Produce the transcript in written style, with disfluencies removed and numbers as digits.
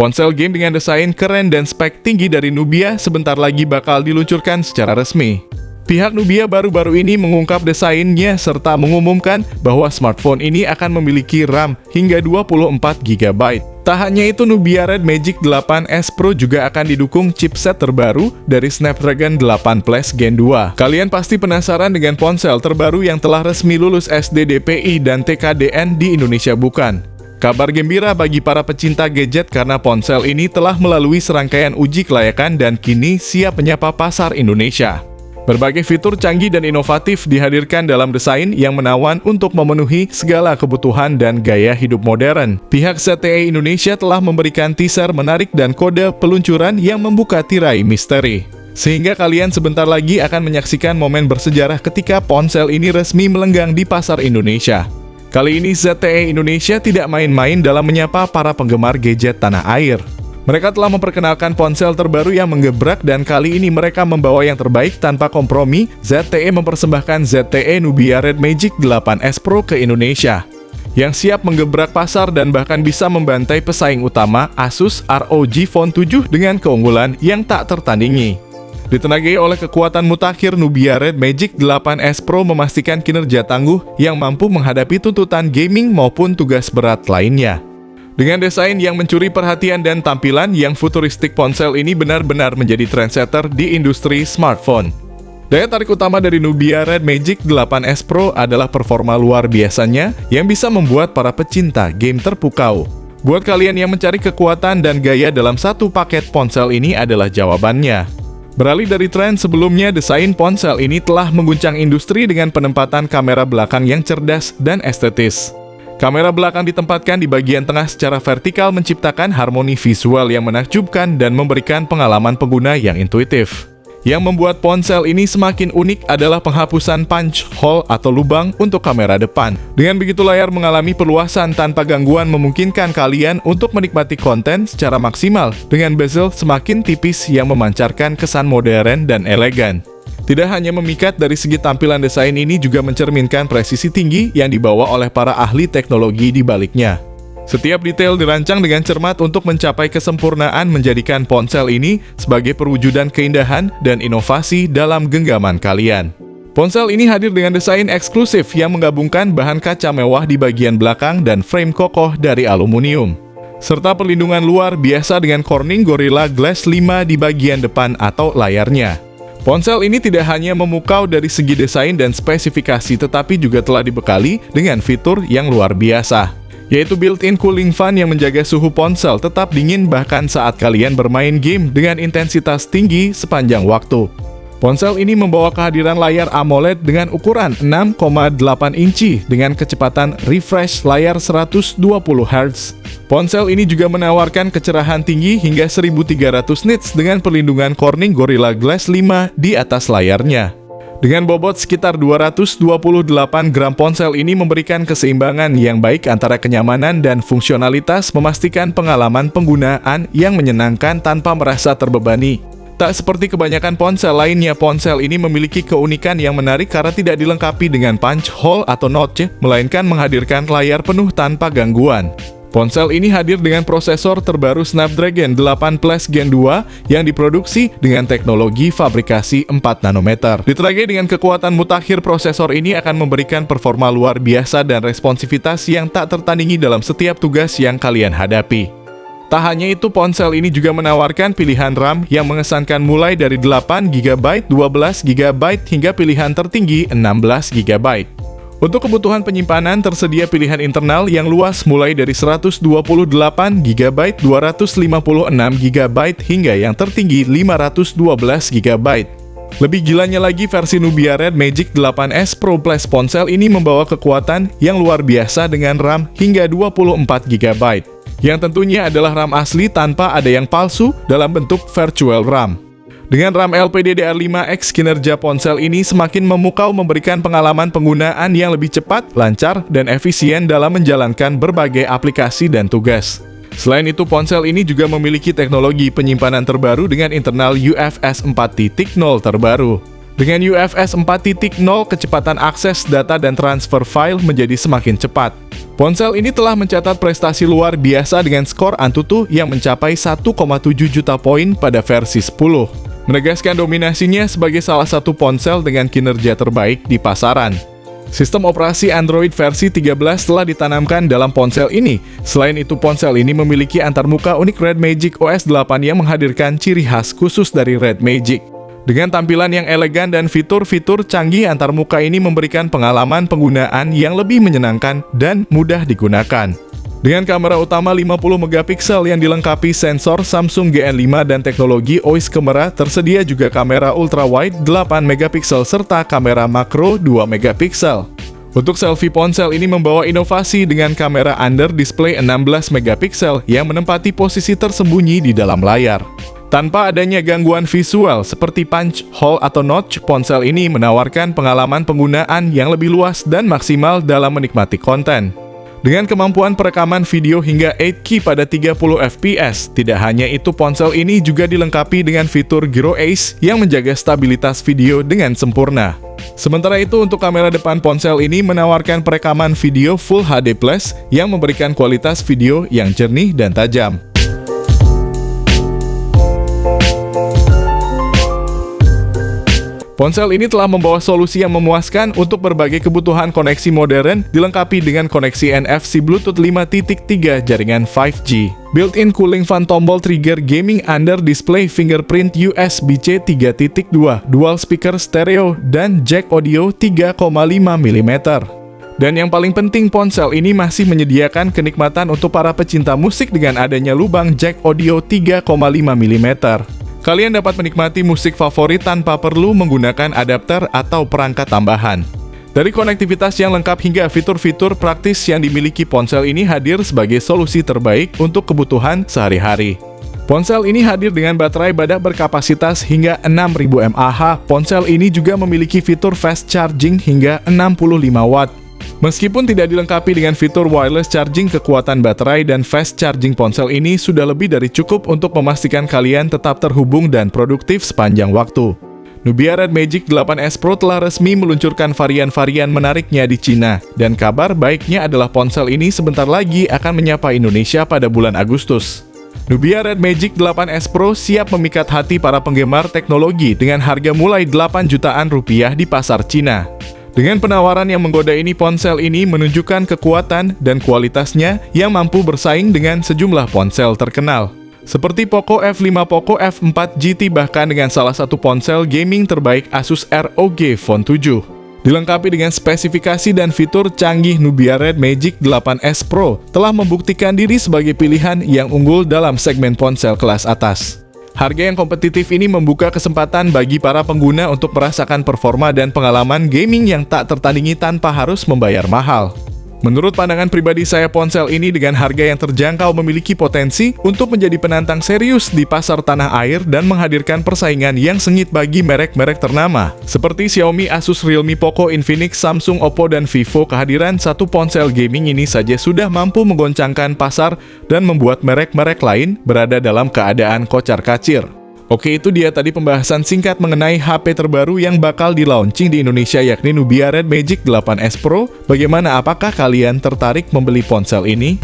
Ponsel game dengan desain keren dan spek tinggi dari Nubia sebentar lagi bakal diluncurkan secara resmi. Pihak Nubia baru-baru ini mengungkap desainnya serta mengumumkan bahwa smartphone ini akan memiliki RAM hingga 24 GB. Tak hanya itu, Nubia Red Magic 8S Pro juga akan didukung chipset terbaru dari Snapdragon 8 Plus Gen 2. Kalian pasti penasaran dengan ponsel terbaru yang telah resmi lulus SDDPI dan TKDN di Indonesia, bukan? Kabar gembira bagi para pecinta gadget karena ponsel ini telah melalui serangkaian uji kelayakan dan kini siap menyapa pasar Indonesia. Berbagai fitur canggih dan inovatif dihadirkan dalam desain yang menawan untuk memenuhi segala kebutuhan dan gaya hidup modern. Pihak ZTE Indonesia telah memberikan teaser menarik dan kode peluncuran yang membuka tirai misteri. Sehingga kalian sebentar lagi akan menyaksikan momen bersejarah ketika ponsel ini resmi melenggang di pasar Indonesia. Kali ini ZTE Indonesia tidak main-main dalam menyapa para penggemar gadget tanah air. Mereka telah memperkenalkan ponsel terbaru yang menggebrak dan kali ini mereka membawa yang terbaik tanpa kompromi. ZTE mempersembahkan ZTE Nubia Red Magic 8S Pro ke Indonesia, yang siap menggebrak pasar dan bahkan bisa membantai pesaing utama Asus ROG Phone 7 dengan keunggulan yang tak tertandingi. Ditenagai oleh kekuatan mutakhir, Nubia Red Magic 8S Pro memastikan kinerja tangguh yang mampu menghadapi tuntutan gaming maupun tugas berat lainnya. Dengan desain yang mencuri perhatian dan tampilan yang futuristik, ponsel ini benar-benar menjadi trendsetter di industri smartphone. Daya tarik utama dari Nubia Red Magic 8S Pro adalah performa luar biasanya yang bisa membuat para pecinta game terpukau. Buat kalian yang mencari kekuatan dan gaya dalam satu paket, ponsel ini adalah jawabannya. Beralih dari tren sebelumnya, desain ponsel ini telah mengguncang industri dengan penempatan kamera belakang yang cerdas dan estetis. Kamera belakang ditempatkan di bagian tengah secara vertikal menciptakan harmoni visual yang menakjubkan dan memberikan pengalaman pengguna yang intuitif. Yang membuat ponsel ini semakin unik adalah penghapusan punch hole atau lubang untuk kamera depan. Dengan begitu, layar mengalami perluasan tanpa gangguan memungkinkan kalian untuk menikmati konten secara maksimal dengan bezel semakin tipis yang memancarkan kesan modern dan elegan. Tidak hanya memikat, dari segi tampilan, desain ini juga mencerminkan presisi tinggi yang dibawa oleh para ahli teknologi di baliknya. Setiap detail dirancang dengan cermat untuk mencapai kesempurnaan, menjadikan ponsel ini sebagai perwujudan keindahan dan inovasi dalam genggaman kalian. Ponsel ini hadir dengan desain eksklusif yang menggabungkan bahan kaca mewah di bagian belakang dan frame kokoh dari aluminium, serta perlindungan luar biasa dengan Corning Gorilla Glass 5 di bagian depan atau layarnya. Ponsel ini tidak hanya memukau dari segi desain dan spesifikasi, tetapi juga telah dibekali dengan fitur yang luar biasa, yaitu built-in cooling fan yang menjaga suhu ponsel tetap dingin bahkan saat kalian bermain game dengan intensitas tinggi sepanjang waktu. Ponsel ini membawa kehadiran layar AMOLED dengan ukuran 6,8 inci dengan kecepatan refresh layar 120 Hz. Ponsel ini juga menawarkan kecerahan tinggi hingga 1300 nits dengan perlindungan Corning Gorilla Glass 5 di atas layarnya. Dengan bobot sekitar 228 gram, ponsel ini memberikan keseimbangan yang baik antara kenyamanan dan fungsionalitas, memastikan pengalaman penggunaan yang menyenangkan tanpa merasa terbebani. Tak seperti kebanyakan ponsel lainnya, ponsel ini memiliki keunikan yang menarik karena tidak dilengkapi dengan punch hole atau notch, melainkan menghadirkan layar penuh tanpa gangguan. Ponsel ini hadir dengan prosesor terbaru Snapdragon 8 Plus Gen 2 yang diproduksi dengan teknologi fabrikasi 4 nanometer. Ditenagai dengan kekuatan mutakhir, prosesor ini akan memberikan performa luar biasa dan responsivitas yang tak tertandingi dalam setiap tugas yang kalian hadapi. Tak hanya itu, ponsel ini juga menawarkan pilihan RAM yang mengesankan mulai dari 8GB, 12GB hingga pilihan tertinggi 16GB. Untuk kebutuhan penyimpanan, tersedia pilihan internal yang luas mulai dari 128GB, 256GB hingga yang tertinggi 512GB. Lebih gilanya lagi, versi Nubia Red Magic 8S Pro Plus ponsel ini membawa kekuatan yang luar biasa dengan RAM hingga 24GB. Yang tentunya adalah RAM asli tanpa ada yang palsu dalam bentuk virtual RAM. Dengan RAM LPDDR5X, kinerja ponsel ini semakin memukau, memberikan pengalaman penggunaan yang lebih cepat, lancar, dan efisien dalam menjalankan berbagai aplikasi dan tugas. Selain itu, ponsel ini juga memiliki teknologi penyimpanan terbaru dengan internal UFS 4.0 terbaru. Dengan UFS 4.0, kecepatan akses data dan transfer file menjadi semakin cepat. Ponsel ini telah mencatat prestasi luar biasa dengan skor Antutu yang mencapai 1,7 juta poin pada versi 10, menegaskan dominasinya sebagai salah satu ponsel dengan kinerja terbaik di pasaran. Sistem operasi Android versi 13 telah ditanamkan dalam ponsel ini. Selain itu, ponsel ini memiliki antarmuka unik Red Magic OS 8 yang menghadirkan ciri khas khusus dari Red Magic. Dengan tampilan yang elegan dan fitur-fitur canggih, antarmuka ini memberikan pengalaman penggunaan yang lebih menyenangkan dan mudah digunakan. Dengan kamera utama 50 megapiksel yang dilengkapi sensor Samsung GN5 dan teknologi OIS Camera, tersedia juga kamera ultrawide 8 megapiksel serta kamera makro 2 megapiksel. Untuk selfie, ponsel ini membawa inovasi dengan kamera under display 16 megapiksel yang menempati posisi tersembunyi di dalam layar. Tanpa adanya gangguan visual seperti punch hole atau notch, ponsel ini menawarkan pengalaman penggunaan yang lebih luas dan maksimal dalam menikmati konten. Dengan kemampuan perekaman video hingga 8K pada 30 fps, tidak hanya itu, ponsel ini juga dilengkapi dengan fitur Gyro Ace yang menjaga stabilitas video dengan sempurna. Sementara itu, untuk kamera depan, ponsel ini menawarkan perekaman video Full HD+ yang memberikan kualitas video yang jernih dan tajam. Ponsel ini telah membawa solusi yang memuaskan untuk berbagai kebutuhan koneksi modern, dilengkapi dengan koneksi NFC Bluetooth 5.3 jaringan 5G. Built-in cooling fan, tombol trigger gaming under display, fingerprint USB-C 3.2, dual speaker stereo, dan jack audio 3,5 mm. Dan yang paling penting, ponsel ini masih menyediakan kenikmatan untuk para pecinta musik dengan adanya lubang jack audio 3,5 mm. Kalian dapat menikmati musik favorit tanpa perlu menggunakan adapter atau perangkat tambahan. Dari konektivitas yang lengkap hingga fitur-fitur praktis yang dimiliki, ponsel ini hadir sebagai solusi terbaik untuk kebutuhan sehari-hari. Ponsel ini hadir dengan baterai badak berkapasitas hingga 6000 mAh. Ponsel ini juga memiliki fitur fast charging hingga 65 watt. Meskipun tidak dilengkapi dengan fitur wireless charging, kekuatan baterai dan fast charging ponsel ini sudah lebih dari cukup untuk memastikan kalian tetap terhubung dan produktif sepanjang waktu. Nubia Red Magic 8S Pro telah resmi meluncurkan varian-varian menariknya di Cina, dan kabar baiknya adalah ponsel ini sebentar lagi akan menyapa Indonesia pada bulan Agustus. Nubia Red Magic 8S Pro siap memikat hati para penggemar teknologi dengan harga mulai 8 jutaan rupiah di pasar Cina. Dengan penawaran yang menggoda ini, ponsel ini menunjukkan kekuatan dan kualitasnya yang mampu bersaing dengan sejumlah ponsel terkenal, seperti Poco F5, Poco F4 GT, bahkan dengan salah satu ponsel gaming terbaik Asus ROG Phone 7. Dilengkapi dengan spesifikasi dan fitur canggih, Nubia Red Magic 8S Pro telah membuktikan diri sebagai pilihan yang unggul dalam segmen ponsel kelas atas. Harga yang kompetitif ini membuka kesempatan bagi para pengguna untuk merasakan performa dan pengalaman gaming yang tak tertandingi tanpa harus membayar mahal. Menurut pandangan pribadi saya, ponsel ini dengan harga yang terjangkau memiliki potensi untuk menjadi penantang serius di pasar tanah air dan menghadirkan persaingan yang sengit bagi merek-merek ternama seperti Xiaomi, Asus, Realme, Poco, Infinix, Samsung, Oppo, dan Vivo. Kehadiran satu ponsel gaming ini saja sudah mampu menggoncangkan pasar dan membuat merek-merek lain berada dalam keadaan kocar-kacir. Oke, itu dia tadi pembahasan singkat mengenai HP terbaru yang bakal di-launching di Indonesia, yakni Nubia Red Magic 8S Pro. Bagaimana, apakah kalian tertarik membeli ponsel ini?